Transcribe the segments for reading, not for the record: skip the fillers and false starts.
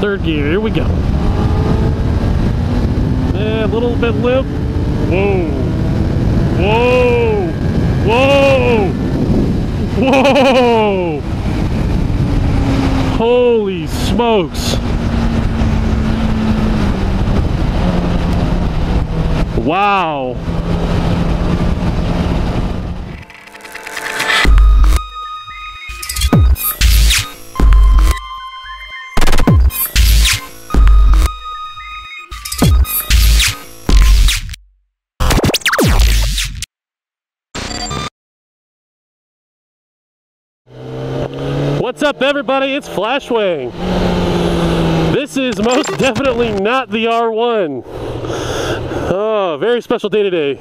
third gear. Here we go. A little bit limp. Whoa. Whoa. Whoa. Whoa. Holy smokes. Wow. What's up, everybody? It's Flashwing. This is most definitely not the R1. Oh, very special day today.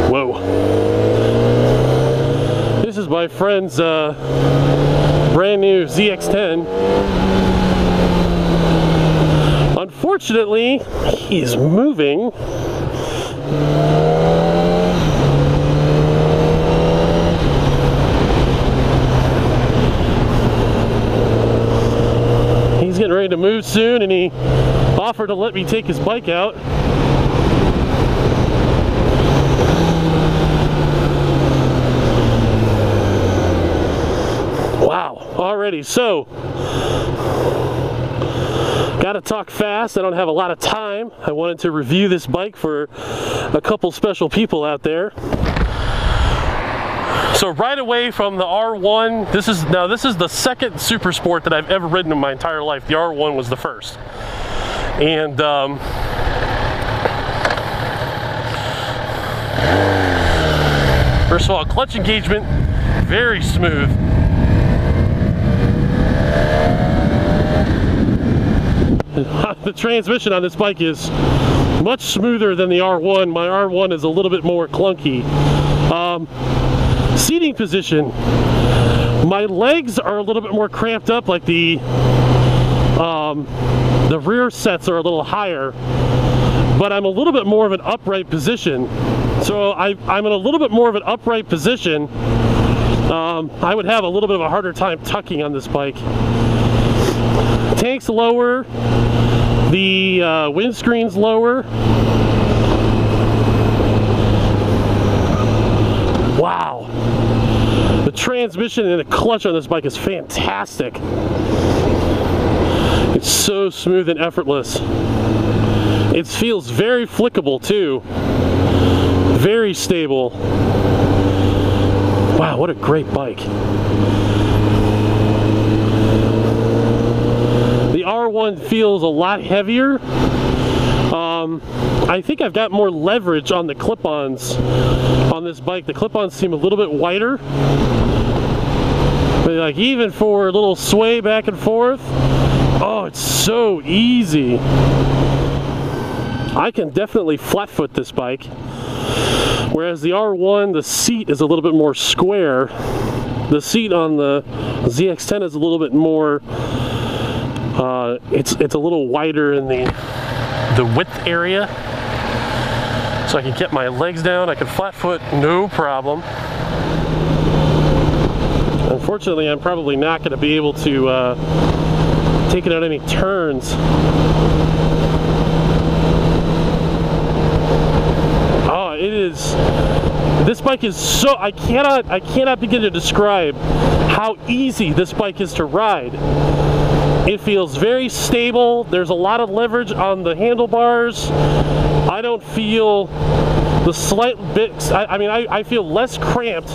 Whoa. This is my friend's brand new ZX10. Unfortunately, he's moving. He's getting ready to move soon, and he offered to let me take his bike out. Wow, already. So, gotta talk fast. I don't have a lot of time. I wanted to review this bike for a couple special people out there. So right away from the R1, this is the second super sport that I've ever ridden in my entire life. The R1 was the first. And first of all, clutch engagement, very smooth. The transmission on this bike is much smoother than the R1. My R1 is a little bit more clunky. Seating position, my legs are a little bit more cramped up, like the rear sets are a little higher, but I'm a little bit more of an upright position. So I'm in a little bit more of an upright position. I would have a little bit of a harder time tucking on this bike. Tank's lower, the windscreen's lower. Wow. The transmission and the clutch on this bike is fantastic. It's so smooth and effortless. It feels very flickable too. Very stable. Wow, what a great bike. The R1 feels a lot heavier. I think I've got more leverage on the clip-ons on this bike. The clip-ons seem a little bit wider. But like even for a little sway back and forth, oh, it's so easy. I can definitely flat foot this bike. Whereas the R1, the seat is a little bit more square. The seat on the ZX10 is a little bit more, it's a little wider in the width area. So I can get my legs down, I can flat foot, no problem. Unfortunately, I'm probably not going to be able to take it on any turns. Oh, it is, this bike is so, I cannot begin to describe how easy this bike is to ride. It feels very stable. There's a lot of leverage on the handlebars. I don't feel the slight bit, I feel less cramped.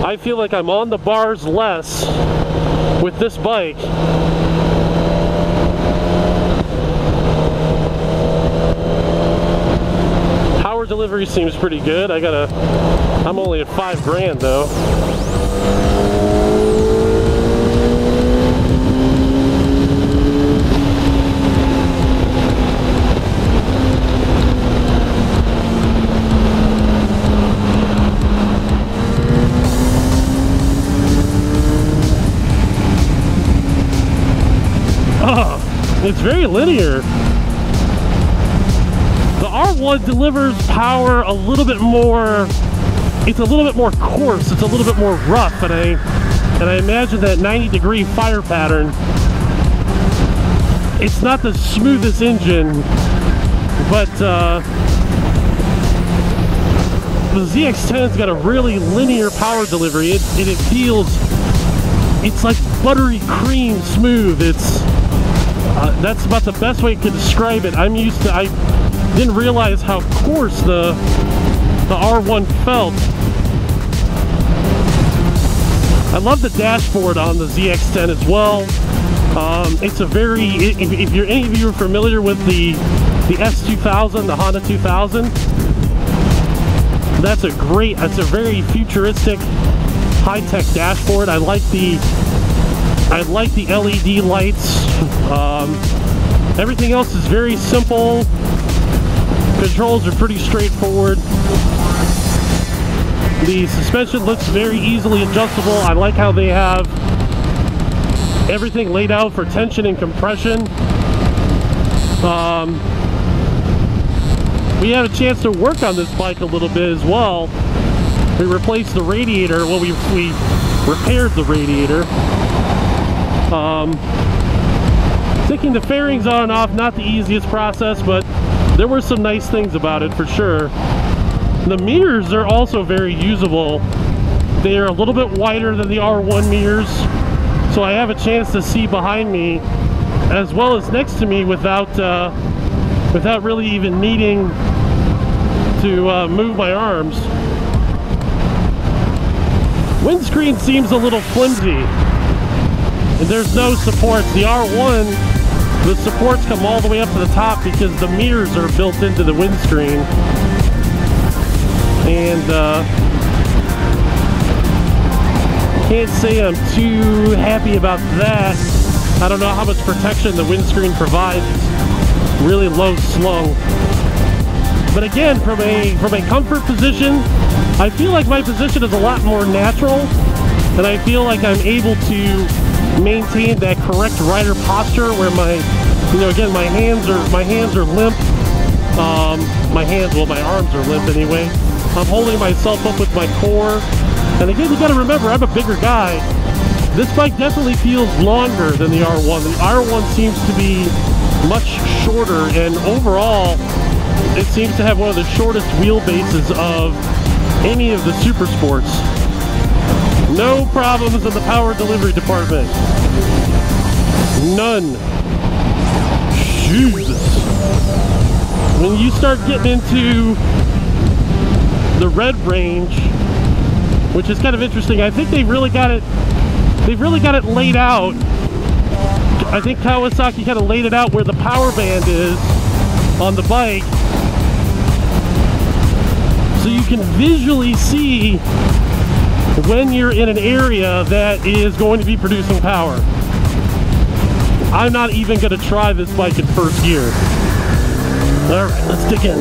I feel like I'm on the bars less with this bike. Power delivery seems pretty good. I'm only at $5,000 though. It's very linear. The R1 delivers power a little bit more, it's a little bit more coarse, it's a little bit more rough, and I imagine that 90-degree fire pattern it's not the smoothest engine, but the ZX10's got a really linear power delivery. It feels, it's like buttery cream smooth. It's that's about the best way I could describe it. I didn't realize how coarse the R1 felt. I love the dashboard on the ZX10 as well. It's a very, if any of you are familiar with the S2000, the Honda 2000, that's a very futuristic, high-tech dashboard. I like the LED lights. Everything else is very simple. Controls are pretty straightforward. The suspension looks very easily adjustable. I like how they have everything laid out for tension and compression. We had a chance to work on this bike a little bit as well. We replaced the radiator. Well, we repaired the radiator. Taking the fairings on and off, not the easiest process, but there were some nice things about it for sure. The mirrors are also very usable. They are a little bit wider than the R1 mirrors, so I have a chance to see behind me as well as next to me without really even needing to move my arms. Windscreen seems a little flimsy, and there's no supports. The R1, the supports come all the way up to the top because the mirrors are built into the windscreen. And can't say I'm too happy about that. I don't know how much protection the windscreen provides. It's really low slung. But again, from a comfort position, I feel like my position is a lot more natural, and I feel like I'm able to maintain that correct rider posture where my hands are limp. My arms are limp anyway. I'm holding myself up with my core. And again, you gotta remember, I'm a bigger guy. This bike definitely feels longer than the R1. The R1 seems to be much shorter, and overall, it seems to have one of the shortest wheelbases of any of the super sports. No problems in the power delivery department. None. Jesus. When you start getting into the red range, which is kind of interesting, I think they've really got it laid out. I think Kawasaki kind of laid it out where the power band is on the bike, so you can visually see when you're in an area that is going to be producing power. I'm not even going to try this bike in first gear. Alright, let's dig in.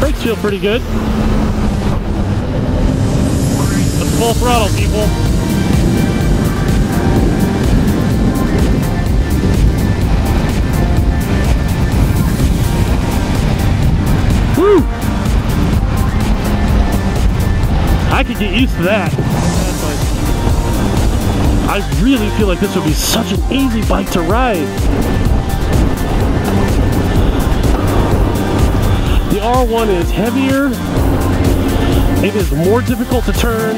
Brakes feel pretty good. Let's full throttle, people. Woo! I could get used to that. I really feel like this would be such an easy bike to ride. The R1 is heavier. It is more difficult to turn.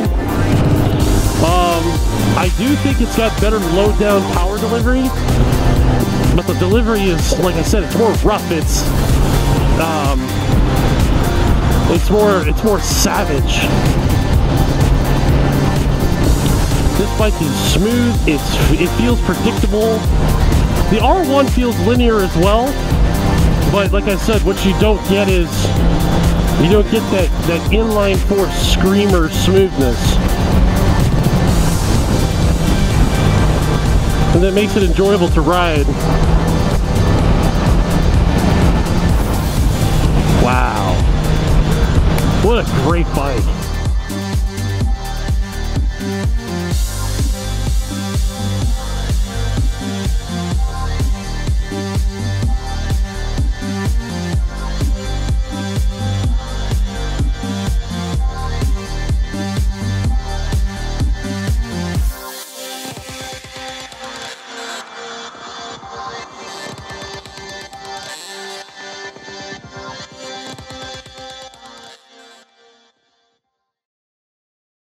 I do think it's got better low down power delivery, but the delivery is, like I said, it's more rough. It's more savage. This bike is smooth. It feels predictable. The R1 feels linear as well, but like I said, what you don't get is you don't get that inline four screamer smoothness, and that makes it enjoyable to ride. Wow, what a great bike.